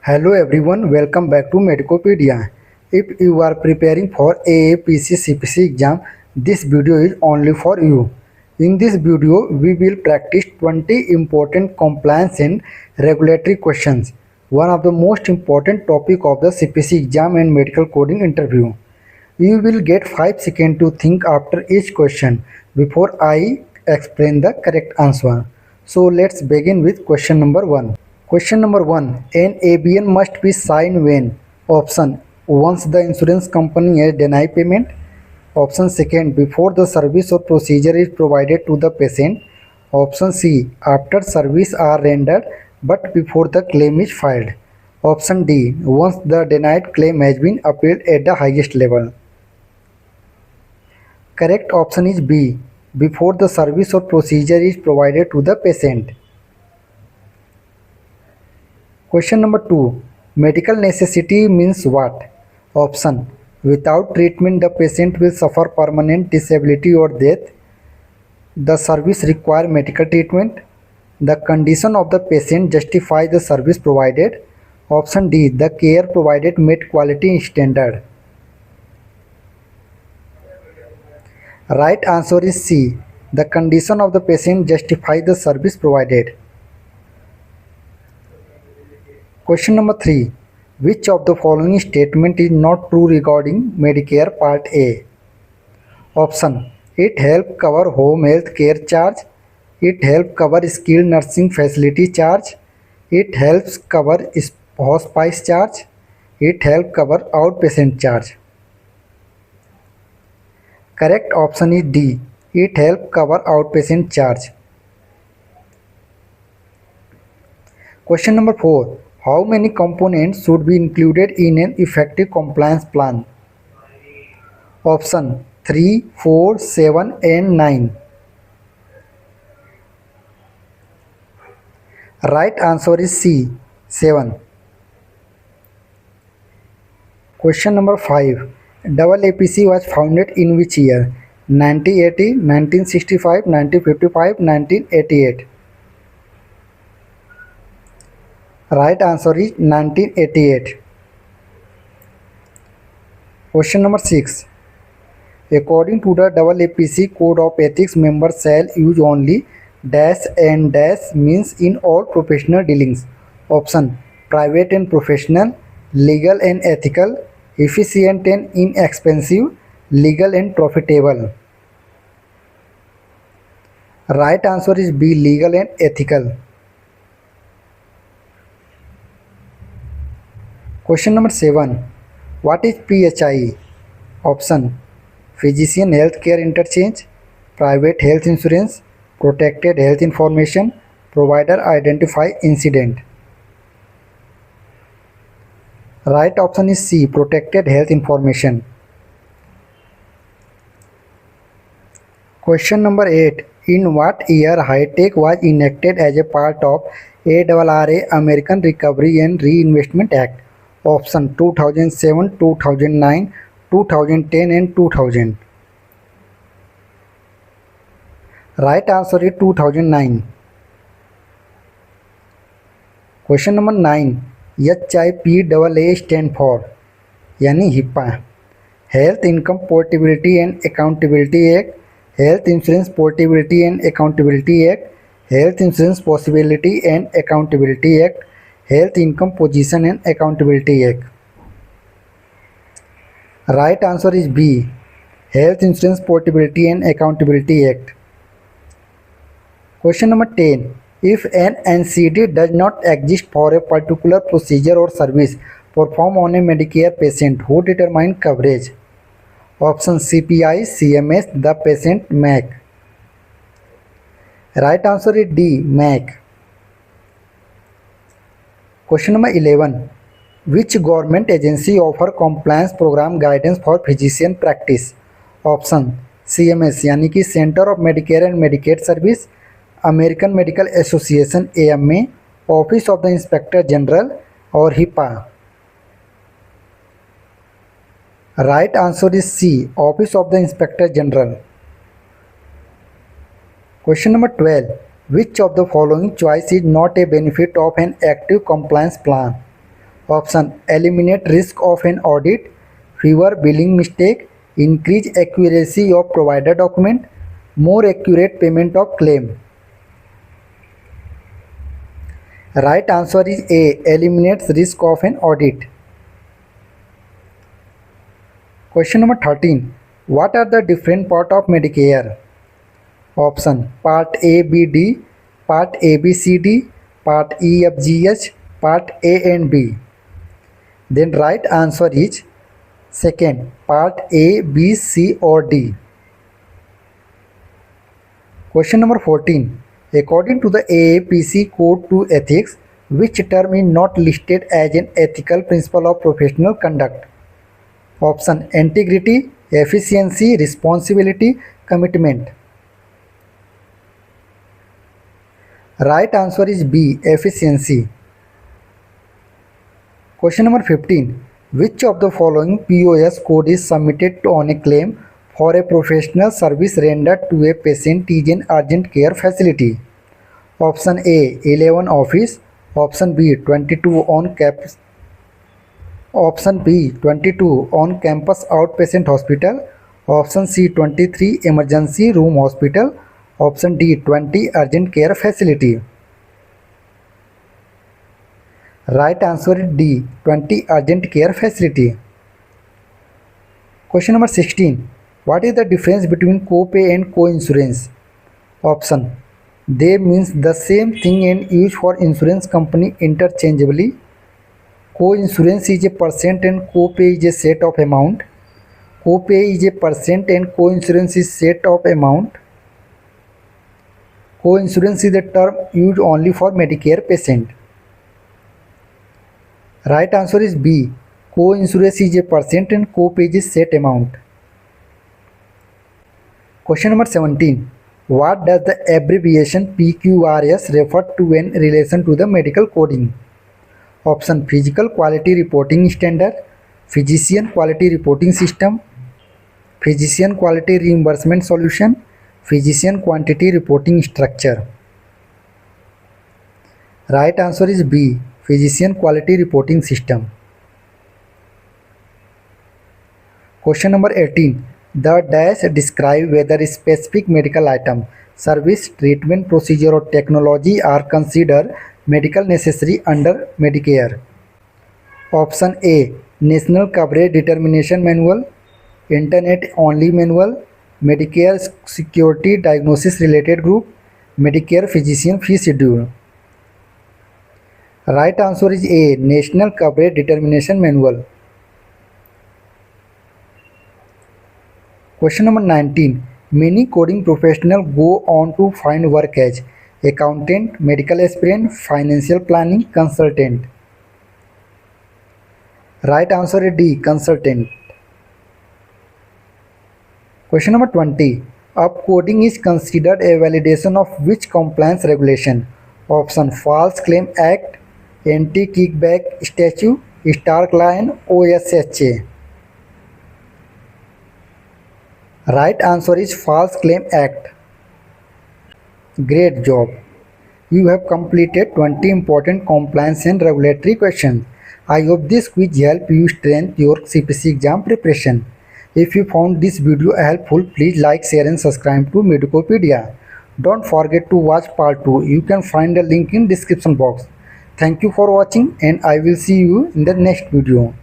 Hello everyone, welcome back to Medicopedia. If you are preparing for AAPC CPC exam, this video is only for you. In this video, we will practice 20 important compliance and regulatory questions, one of the most important topic of the CPC exam and medical coding interview. You will get 5 seconds to think after each question before I explain the correct answer. So let's begin with question number 1. Question number 1. An ABN must be signed when? Option: once the insurance company has denied payment. Option second, before the service or procedure is provided to the patient. Option C, after service are rendered but before the claim is filed. Option D, once the denied claim has been appealed at the highest level. Correct option is B, before the service or procedure is provided to the patient. Question number 2. Medical necessity means what? Option: without treatment the patient will suffer permanent disability or death. The service require medical treatment. The condition of the patient justify the service provided. Option D. The care provided met quality standard. Right answer is C. The condition of the patient justify the service provided. Question number 3. Which of the following statement is not true regarding Medicare Part A? Option: it help cover home health care charge. It help cover skilled nursing facility charge. It helps cover hospice charge. It help cover outpatient charge. Correct option is D. It help cover outpatient charge. Question number 4. How many components should be included in an effective compliance plan? Option: 3, 4, 7 and 9. Right answer is C. 7. Question number 5. Double APC was founded in which year? 1980, 1965, 1955, 1988. Right answer is 1988. Question number 6. According to the double APC Code of Ethics, members shall use only dash and dash means in all professional dealings. Option: private and professional, legal and ethical, efficient and inexpensive, legal and profitable. Right answer is B. Legal and ethical. Question number 7. What is PHI? Option: physician healthcare interchange, private health insurance, protected health information, provider identify incident. Right option is C. Protected health information. Question number 8. In what year HITECH was enacted as a part of ARRA American Recovery and Reinvestment Act? Option: 2007, 2009, 2010 and 2000. Right answer is 2009. Question number 9. HIPAA stand for यानी HIPAA, Health Income Portability and Accountability Act, Health Insurance Portability and Accountability Act, Health Insurance Possibility and Accountability Act, Health Income Position and Accountability Act. Right answer is B. Health Insurance Portability and Accountability Act. Question number 10. If an NCD does not exist for a particular procedure or service performed on a Medicare patient, who determines coverage? Option: CPI, CMS, the patient, MAC. Right answer is D. MAC. Question number 11. Which government agency offer compliance program guidance for physician practice? Option: CMS यानी कि Center of Medicare and Medicaid Service, American Medical Association AMA, Office of the Inspector General और HIPAA. Right answer is C. Office of the Inspector General. Question number 12. Which of the following choice is not a benefit of an active compliance plan? Option eliminate risk of an audit, fewer billing mistake, increase accuracy of provider document, more accurate payment of claim. Right answer is A, eliminates risk of an audit. Question number 13. What are the different part of Medicare? Option Part A, B, D, Part A, B, C, D, Part E, F, G, H, Part A and B. Then right answer is second, Part A, B, C or D. Question number 14. According to the AAPC Code to Ethics, which term is not listed as an ethical principle of professional conduct? Option integrity, efficiency, responsibility, commitment. Right answer is B, efficiency. Question number 15. Which of the following POS code is submitted on a claim for a professional service rendered to a patient is an urgent care facility? Option A, 11 office. Option B, 22 on campus. Option B, 22 on campus outpatient hospital. Option C, 23 emergency room hospital. Option D, 20 urgent care facility. Right answer is D, 20 urgent care facility. Question number 16. What is the difference between co-pay and co-insurance? Option. They means the same thing and used for insurance company interchangeably. Co-insurance is a percent and co-pay is a set of amount. Co-pay is a percent and co-insurance is set of amount. Co-insurance is a term used only for Medicare patient. Right answer is B. Co-insurance is a percent and co-pay is a set amount. Question number 17. What does the abbreviation PQRS refer to in relation to the medical coding? Option Physical Quality Reporting Standard, Physician Quality Reporting System, Physician Quality Reimbursement Solution, Physician Quantity Reporting Structure. Right answer is B, Physician Quality Reporting System. Question number 18. The dash describe whether a specific medical item, service, treatment, procedure or technology are considered medical necessary under Medicare. Option A, National Coverage Determination Manual, Internet Only Manual, Medicare Security Diagnosis Related Group, Medicare Physician Fee Schedule. Right answer is A, National Coverage Determination Manual. Question number 19. Many coding professionals go on to find work as accountant, medical aspirant, financial planning consultant. Right answer is D, consultant. Question number 20. Upcoding is considered a validation of which compliance regulation? Option False Claim Act, Anti-Kickback Statute, Stark-Lyon, OSHA. Right answer is False Claim Act. Great job. You have completed 20 important compliance and regulatory questions. I hope this quiz help you strengthen your CPC exam preparation. If you found this video helpful, please like, share and subscribe to Medicopedia. Don't forget to watch part 2. You can find the link in description box. Thank you for watching and I will see you in the next video.